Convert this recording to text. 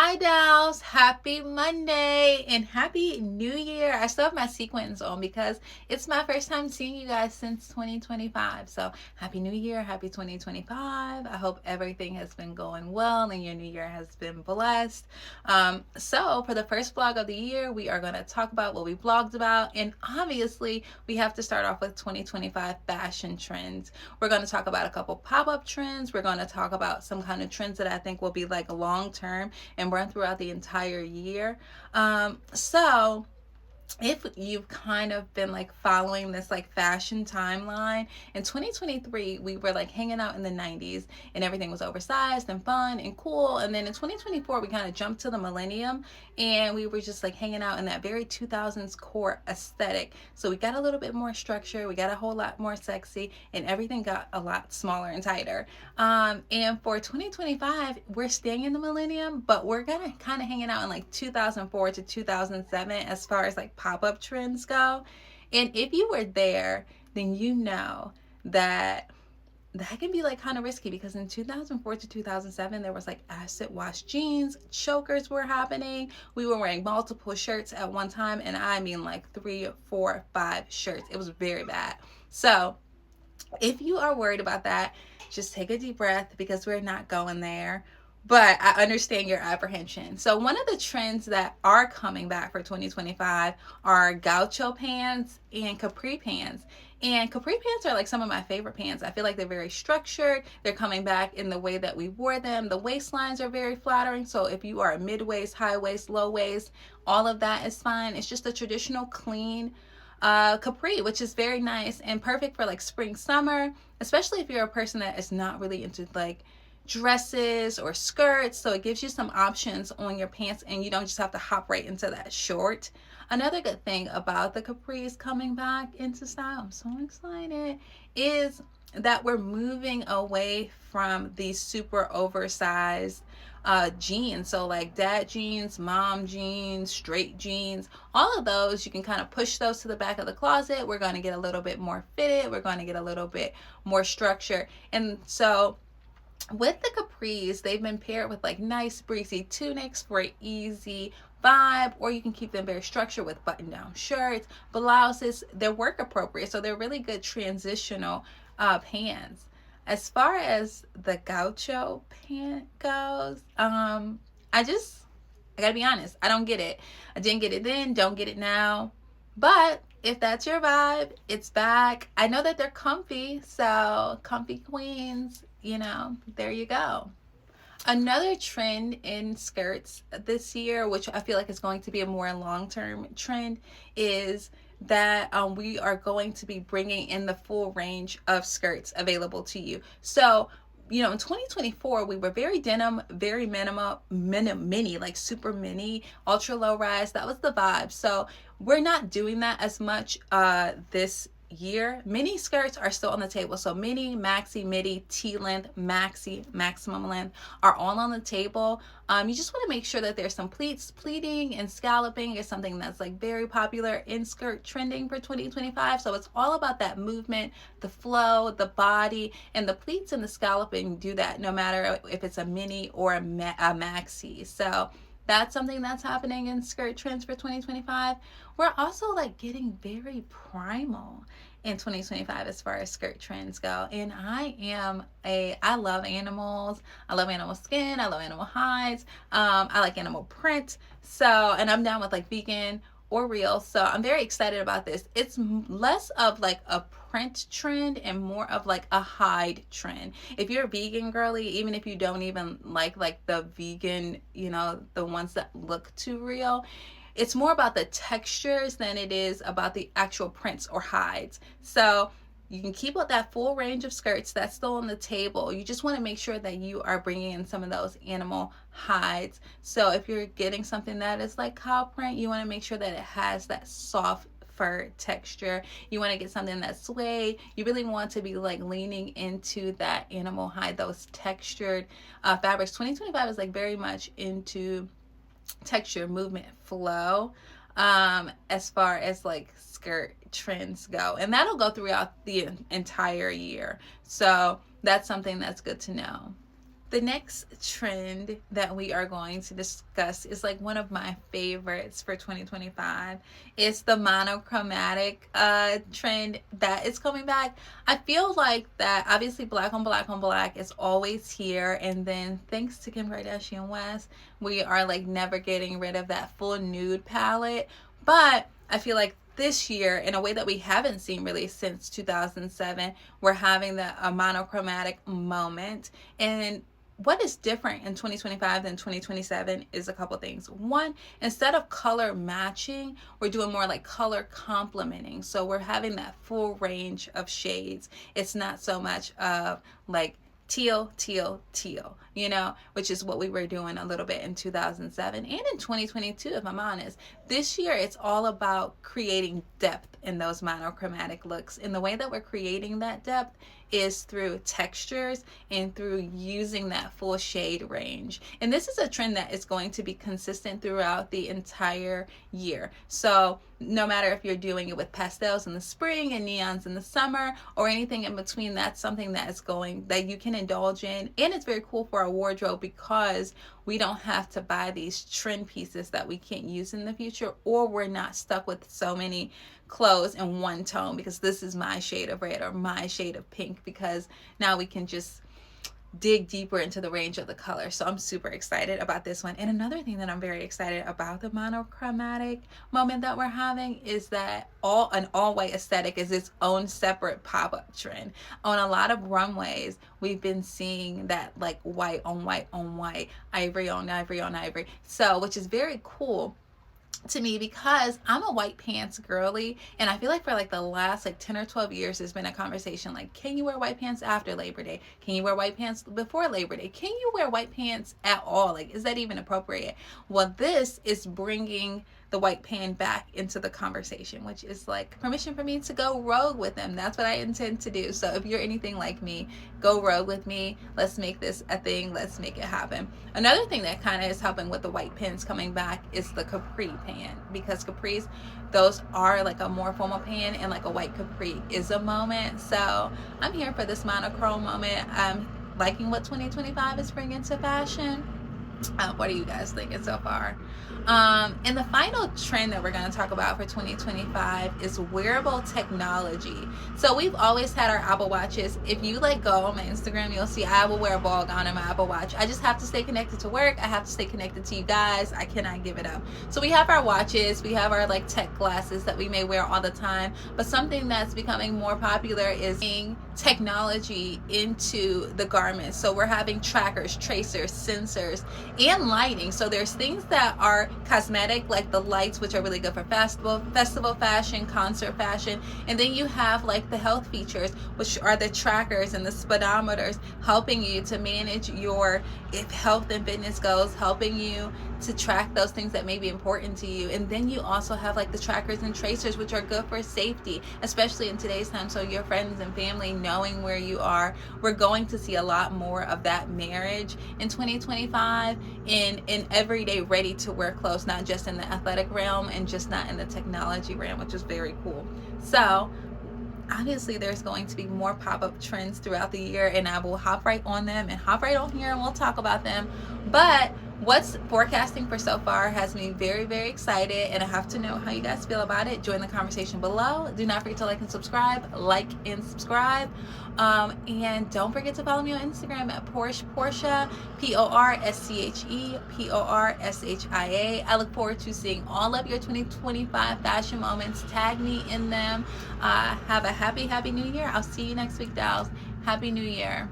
Hi, Dolls. Happy Monday and Happy New Year. I still have my sequins on because it's my first time seeing you guys since 2025. So, Happy New Year. Happy 2025. I hope everything has been going well and your new year has been blessed. So, for the first vlog of the year, we are going to talk about what we vlogged about. And obviously, we have to start off with 2025 fashion trends. We're going to talk about a couple pop up trends. We're going to talk about some kind of trends that I think will be like long term and run throughout the entire year. So if you've kind of been like following this like fashion timeline, in 2023 we were like hanging out in the 90s and everything was oversized and fun and cool, and then in 2024 we kind of jumped to the millennium and we were just like hanging out in that very 2000s core aesthetic. So we got a little bit more structure, we got a whole lot more sexy, and everything got a lot smaller and tighter. And for 2025 we're staying in the millennium, but we're gonna kind of hanging out in like 2004 to 2007 as far as like pop-up trends go. And if you were there, then you know that that can be like kind of risky, because in 2004 to 2007 there was like acid wash jeans, chokers were happening, we were wearing multiple shirts at one time, and I mean like 3, 4, 5 shirts. It was very bad. So if you are worried about that, just take a deep breath, because we're not going there. But I understand your apprehension. So one of the trends that are coming back for 2025 are Gaucho pants and capri pants. And capri pants are like some of my favorite pants. I feel like they're very structured. They're coming back in the way that we wore them. The waistlines are very flattering. So if you are a mid waist, high waist, low waist, all of that is fine. It's just a traditional clean capri, which is very nice and perfect for like spring, summer, especially if you're a person that is not really into like dresses or skirts. So it gives you some options on your pants and you don't just have to hop right into that short. Another good thing about the capris coming back into style, I'm so excited, is that we're moving away from these super oversized jeans. So like dad jeans, mom jeans, straight jeans, all of those, you can kind of push those to the back of the closet. We're going to get a little bit more fitted. We're going to get a little bit more structure. And so with the capris, they've been paired with like nice breezy tunics for an easy vibe, or you can keep them very structured with button down shirts, blouses. They're work appropriate, so they're really good transitional pants. As far as the gaucho pant goes, I gotta be honest, I don't get it. I didn't get it then, don't get it now. But if that's your vibe, it's back. I know that they're comfy, so comfy queens, there you go. Another trend in skirts this year, which I feel like is going to be a more long-term trend, is that we are going to be bringing in the full range of skirts available to you. So in 2024 we were very denim, very mini, like super mini, ultra low rise. That was the vibe. So we're not doing that as much this year. Mini skirts are still on the table. So mini, maxi, midi, T-length, maxi, maximum length are all on the table. You just want to make sure that there's some pleats. Pleating and scalloping is something that's like very popular in skirt trending for 2025. So it's all about that movement, the flow, the body, and the pleats and the scalloping do that no matter if it's a mini or a maxi. So that's something that's happening in skirt trends for 2025. We're also like getting very primal in 2025 as far as skirt trends go. And I love animals. I love animal skin. I love animal hides. I like animal print. So, and I'm down with like vegan or real. So I'm very excited about this. It's less of like a print trend and more of like a hide trend. If you're a vegan girly, even if you don't even like the vegan, the ones that look too real, it's more about the textures than it is about the actual prints or hides. So you can keep up that full range of skirts that's still on the table. You just want to make sure that you are bringing in some of those animal hides. So if you're getting something that is like cow print, you want to make sure that it has that soft fur texture. You want to get something that's suede. You really want to be like leaning into that animal hide, those textured fabrics. 2025 is like very much into texture, movement, flow, as far as like skirt trends go, and that'll go throughout the entire year. So that's something that's good to know. The next trend that we are going to discuss is like one of my favorites for 2025. It's the monochromatic trend that is coming back. I feel like that obviously black on black on black is always here, and then thanks to Kim Kardashian West, we are like never getting rid of that full nude palette. But I feel like this year, in a way that we haven't seen really since 2007, we're having a monochromatic moment. And what is different in 2025 than 2027 is a couple things. One, instead of color matching, we're doing more like color complementing. So we're having that full range of shades. It's not so much of like teal, teal, teal, which is what we were doing a little bit in 2007 and in 2022, if I'm honest. This year, it's all about creating depth in those monochromatic looks. And the way that we're creating that depth is through textures and through using that full shade range. And this is a trend that is going to be consistent throughout the entire year. So no matter if you're doing it with pastels in the spring and neons in the summer or anything in between, that's something that you can indulge in. And it's very cool for our wardrobe because we don't have to buy these trend pieces that we can't use in the future, or we're not stuck with so many clothes in one tone because this is my shade of red or my shade of pink, because now we can just dig deeper into the range of the color. So I'm super excited about this one. And another thing that I'm very excited about the monochromatic moment that we're having is that an all white aesthetic is its own separate pop-up trend. On a lot of runways, we've been seeing that like white on white on white, ivory on ivory on ivory. So, which is very cool to me because I'm a white pants girly, and I feel like for like the last like 10 or 12 years there's been a conversation like, can you wear white pants after Labor Day? Can you wear white pants before Labor Day? Can you wear white pants at all? Like, is that even appropriate? Well, this is bringing the white pant back into the conversation, which is like permission for me to go rogue with them. That's what I intend to do. So if you're anything like me, go rogue with me. Let's make this a thing. Let's make it happen. Another thing that kind of is helping with the white pants coming back is the capri pant, because capris, those are like a more formal pant, and like a white capri is a moment. So I'm here for this monochrome moment. I'm liking what 2025 is bringing to fashion. What are you guys thinking so far? And the final trend that we're going to talk about for 2025 is wearable technology. So we've always had our Apple Watches. If you like go on my Instagram, you'll see I will wear a ball gown in my Apple Watch. I just have to stay connected to work. I have to stay connected to you guys. I cannot give it up. So we have our watches. We have our like tech glasses that we may wear all the time. But something that's becoming more popular is bringing technology into the garments. So we're having trackers, tracers, sensors, and lighting. So there's things that are cosmetic, like the lights, which are really good for festival fashion, concert fashion. And then you have like the health features, which are the trackers and the speedometers, helping you to manage your health and fitness goals, helping you to track those things that may be important to you. And then you also have like the trackers and tracers, which are good for safety, especially in today's time. So your friends and family knowing where you are. We're going to see a lot more of that marriage in 2025 in everyday ready to wear clothes, not just in the athletic realm and just not in the technology realm, which is very cool. So obviously there's going to be more pop-up trends throughout the year, and I will hop right on them and hop right on here and we'll talk about them. But what's forecasting for so far has me very, very excited, and I have to know how you guys feel about it. Join the conversation below. Do not forget to like and subscribe. And don't forget to follow me on Instagram at Portia, Porschia, Porschia. I look forward to seeing all of your 2025 fashion moments. Tag me in them. Have a happy new year. I'll see you next week, dolls. Happy New Year.